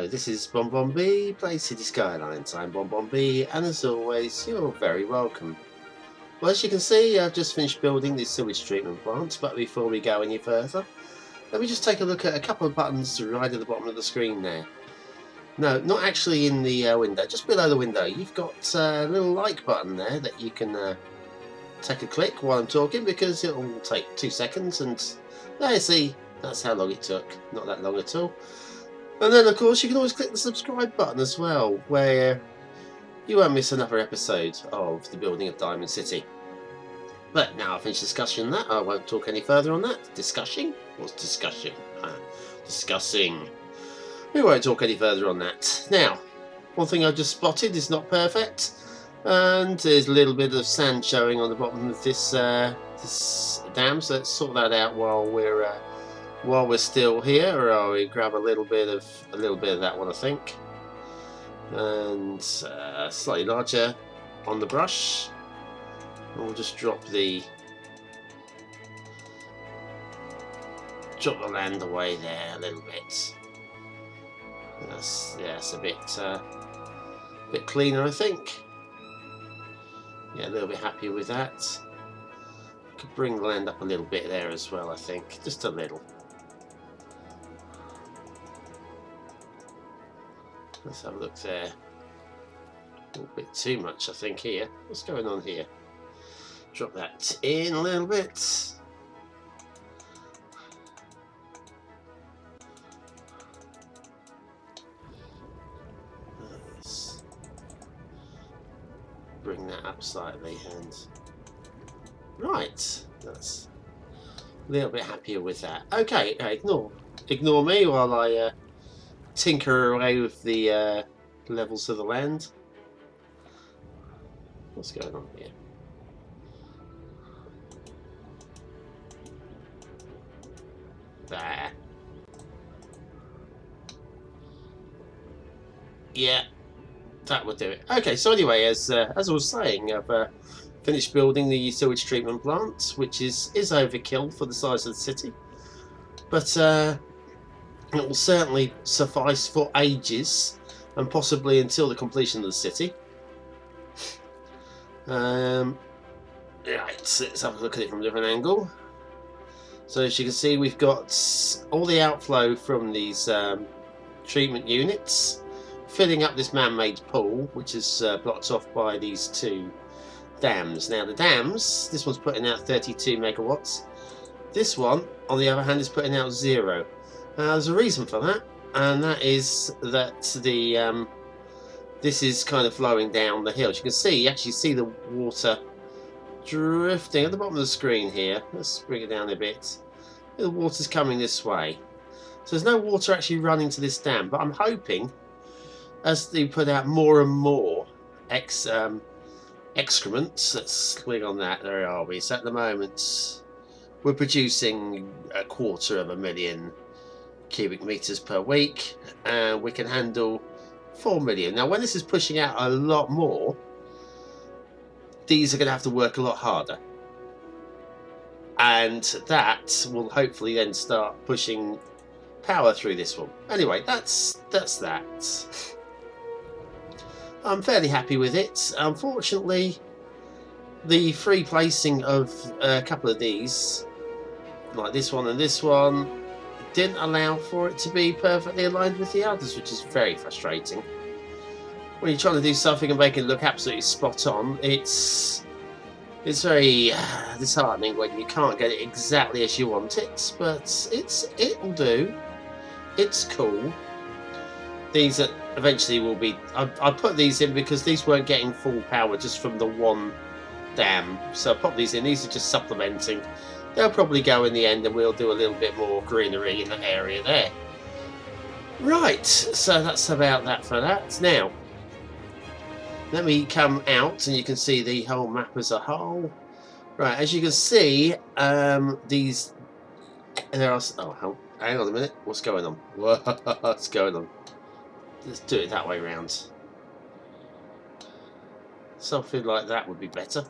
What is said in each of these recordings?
Hello, this is BonBonB, play Cities Skylines. I'm BonBonB, and as always, you're very welcome. Well, as you can see, I've just finished building this sewage treatment plant, but before we go any further, let me just take a look at a couple of buttons right at the bottom of the screen there. No, not actually in the window, just below the window. You've got a little like button there that you can take a click while I'm talking, because it'll take 2 seconds, and there you see, that's how long it took. Not that long at all. And then, of course, you can always click the subscribe button as well, where you won't miss another episode of the building of Diamond City. But now I've finished discussing that, I won't talk any further on that. Discussing? What's discussion? Discussing. We won't talk any further on that. Now, one thing I've just spotted is not perfect, and there's a little bit of sand showing on the bottom of this this dam. So let's sort that out while we're still here. Or we grab a little bit of that one, I think, and slightly larger on the brush. And we'll just drop the land away there a little bit. That's a bit cleaner, I think. Yeah, a little bit happier with that. Could bring the land up a little bit there as well, I think, just a little. Let's have a look there. A little bit too much, I think, here. What's going on here? Drop that in a little bit. Nice. Bring that up slightly, and right, that's a little bit happier with that. Okay, ignore me while I tinker away with the levels of the land. What's going on here? There. Yeah, that would do it. Okay, so anyway, as I was saying, I've finished building the sewage treatment plant, which is overkill for the size of the city, but it will certainly suffice for ages, and possibly until the completion of the city. Right, let's have a look at it from a different angle. So as you can see, we've got all the outflow from these treatment units filling up this man-made pool, which is blocked off by these 2 dams. Now the dams, this one's putting out 32 megawatts. This one, on the other hand, is putting out 0. There's a reason for that, and that is that the this is kind of flowing down the hill. As you can see, you actually see the water drifting at the bottom of the screen here. Let's bring it down a bit. The water's coming this way. So there's no water actually running to this dam, but I'm hoping as they put out more and more excrements, let's click on that, there are we. So at the moment we're producing 250,000 cubic meters per week, and we can handle 4 million. Now when this is pushing out a lot more, these are going to have to work a lot harder, and that will hopefully then start pushing power through this one. Anyway, that's that. I'm fairly happy with it. Unfortunately, the free placing of a couple of these, like this one and this one, didn't allow for it to be perfectly aligned with the others, which is very frustrating. When you're trying to do something and make it look absolutely spot on, it's very disheartening when you can't get it exactly as you want it, but it'll do. It's cool. These eventually will be. I put these in because these weren't getting full power just from the one dam, so I put these in. These are just supplementing. They'll probably go in the end, and we'll do a little bit more greenery in that area there. Right, so that's about that for that. Now, let me come out and you can see the whole map as a whole. Right, as you can see, these there are. Oh, hang on a minute. What's going on? What's going on? Let's do it that way round. Something like that would be better.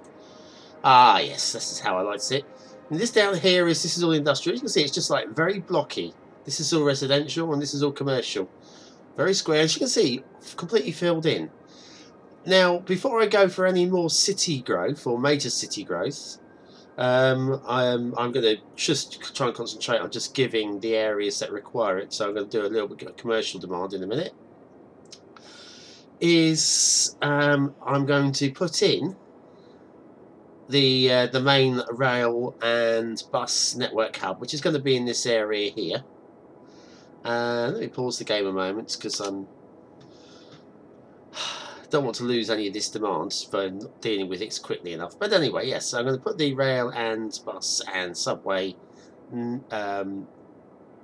Ah, yes, this is how I like it. And this down here this is all industrial. You can see it's just like very blocky. This is all residential and this is all commercial. Very square, as you can see, completely filled in. Now, before I go for any more city growth or major city growth, I'm going to just try and concentrate on just giving the areas that require it. So I'm going to do a little bit of commercial demand in a minute. I'm going to put in the main rail and bus network hub, which is going to be in this area here. Let me pause the game a moment because I'm don't want to lose any of this demand for not dealing with it quickly enough. But anyway, yes, so I'm going to put the rail and bus and subway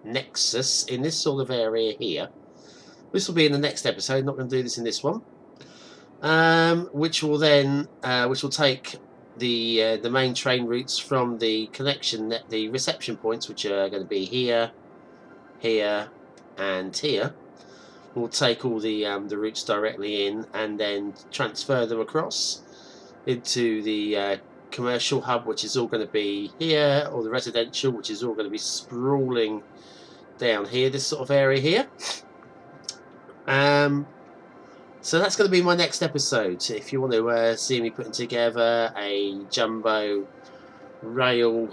nexus in this sort of area here. This will be in the next episode. Not going to do this in this one. Which will take the main train routes from the connection the reception points, which are going to be here, here, and here. We'll take all the routes directly in and then transfer them across into the commercial hub, which is all going to be here, or the residential, which is all going to be sprawling down here, this sort of area here. So that's going to be my next episode. If you want to see me putting together a jumbo rail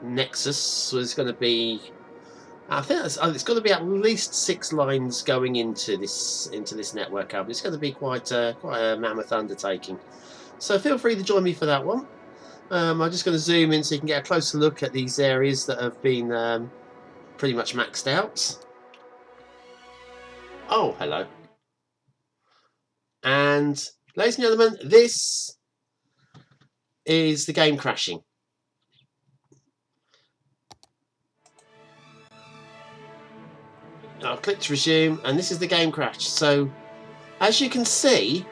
nexus, so it's going to be, I think it's going to be at least 6 lines going into this network hub. It's going to be quite a mammoth undertaking. So feel free to join me for that one. I'm just going to zoom in so you can get a closer look at these areas that have been pretty much maxed out. Oh, hello. And ladies and gentlemen, this is the game crashing. I'll click to resume, and this is the game crash. So, as you can see,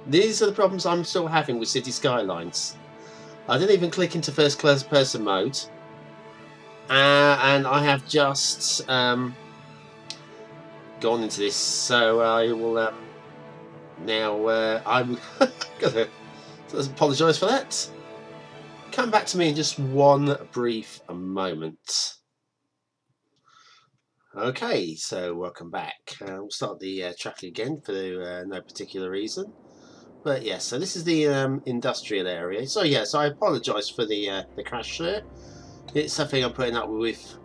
these are the problems I'm still having with Cities Skylines. I didn't even click into first person mode, and I have just gone into this. So I will now. I'm gonna apologise for that. Come back to me in just one brief moment. Okay, so welcome back. We'll start the traffic again for no particular reason. But yes, so this is the industrial area. So yes, I apologise for the crash there. It's something I'm putting up with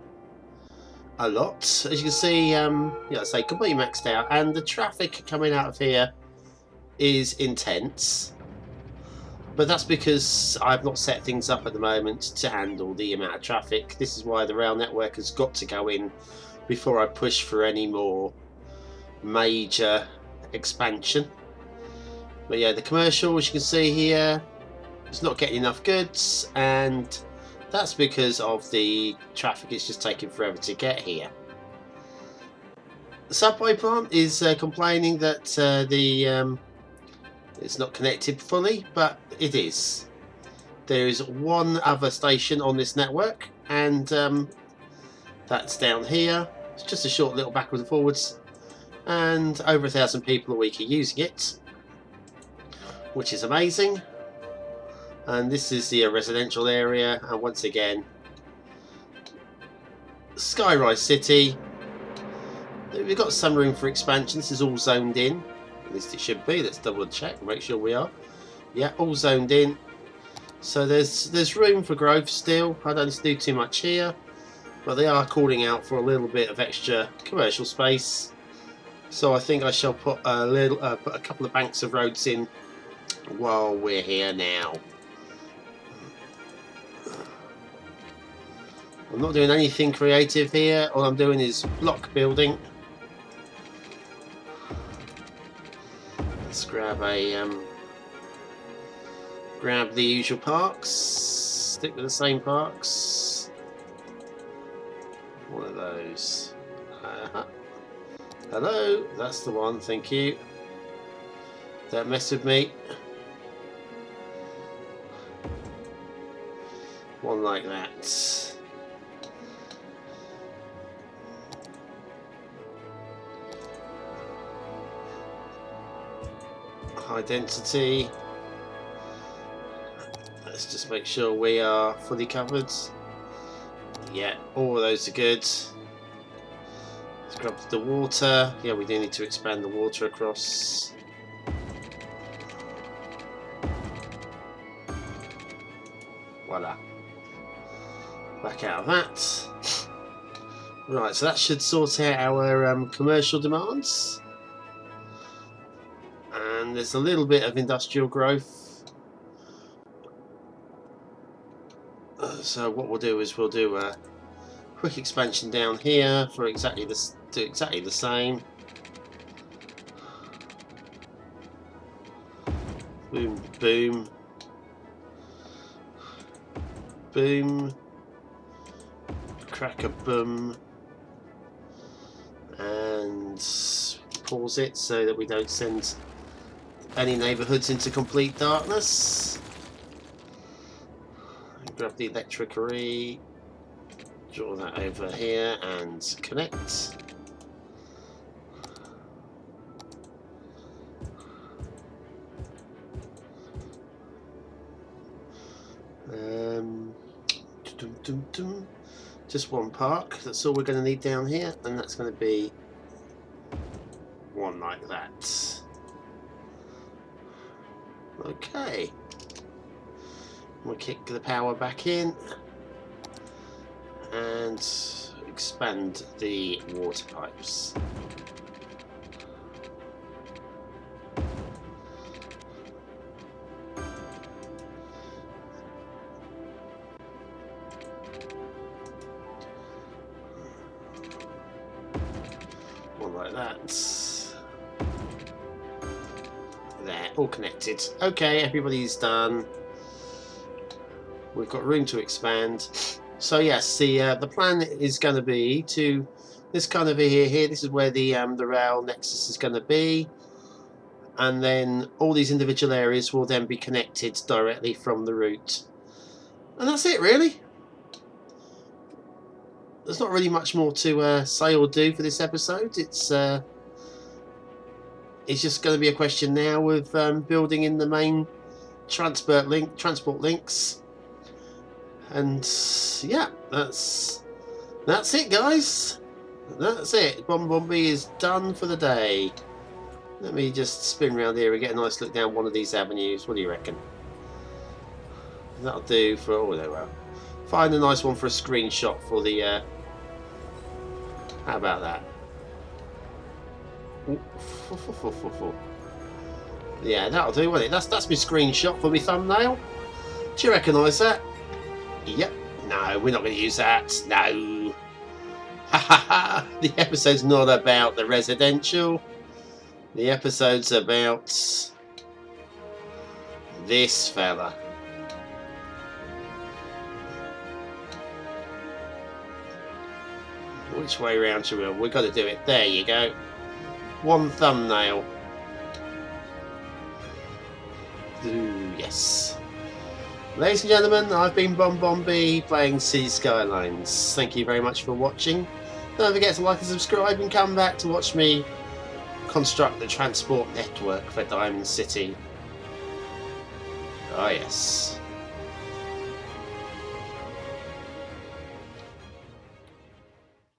a lot. As you can see, yeah, say completely maxed out, and the traffic coming out of here is intense. But that's because I've not set things up at the moment to handle the amount of traffic. This is why the rail network has got to go in before I push for any more major expansion. But yeah, the commercial, as you can see here, it's not getting enough goods, and that's because of the traffic. It's just taking forever to get here. The subway plant is complaining that it's not connected fully, but it is. There is one other station on this network, and that's down here. It's just a short little backwards and forwards, and over 1,000 people a week are using it, which is amazing. And this is the residential area, and once again, Skyrise City. We've got some room for expansion. This is all zoned in. At least it should be. Let's double check, make sure we are. Yeah, all zoned in. So there's room for growth still. I don't need to do too much here, but they are calling out for a little bit of extra commercial space. So I think I shall put a couple of banks of roads in while we're here now. I'm not doing anything creative here. All I'm doing is block building. Let's grab grab the usual parks. Stick with the same parks. One of those. Hello, that's the one. Thank you. Don't mess with me. One like that. High density. Let's just make sure we are fully covered. Yeah, all of those are good. Let's grab the water. Yeah, we do need to expand the water across. Voila. Back out of that. Right, so that should sort out our commercial demands. And there's a little bit of industrial growth. So what we'll do is we'll do a quick expansion down here for exactly this, do exactly the same. Boom, boom, boom, crack a boom, and pause it so that we don't send any neighbourhoods into complete darkness. Grab the electric array, draw that over here and connect. Just one park, that's all we're going to need down here, and that's going to be one like that. Okay. We'll kick the power back in and expand the water pipes. One like that. There, all connected. Okay, everybody's done. We've got room to expand. So yes, the plan is going to be to this kind of here. This is where the rail nexus is going to be, and then all these individual areas will then be connected directly from the route. And that's it, really. There's not really much more to say or do for this episode. It's just going to be a question now of building in the main transport links. And yeah, that's it, guys. That's it. BonBonB is done for the day. Let me just spin around here and get a nice look down one of these avenues. What do you reckon? That'll do for. Oh, there we are. Find a nice one for a screenshot for the. How about that? Yeah, that'll do, won't it? That's my screenshot for my thumbnail. Do you recognise that? Yep. No, we're not going to use that. No. Ha ha ha. The episode's not about the residential. The episode's about this fella. Which way round should we? We've got to do it. There you go. One thumbnail. Ooh, yes. Ladies and gentlemen, I've been BonBonB playing Cities Skylines. Thank you very much for watching. Don't forget to like and subscribe and come back to watch me construct the transport network for Diamond City. Oh yes.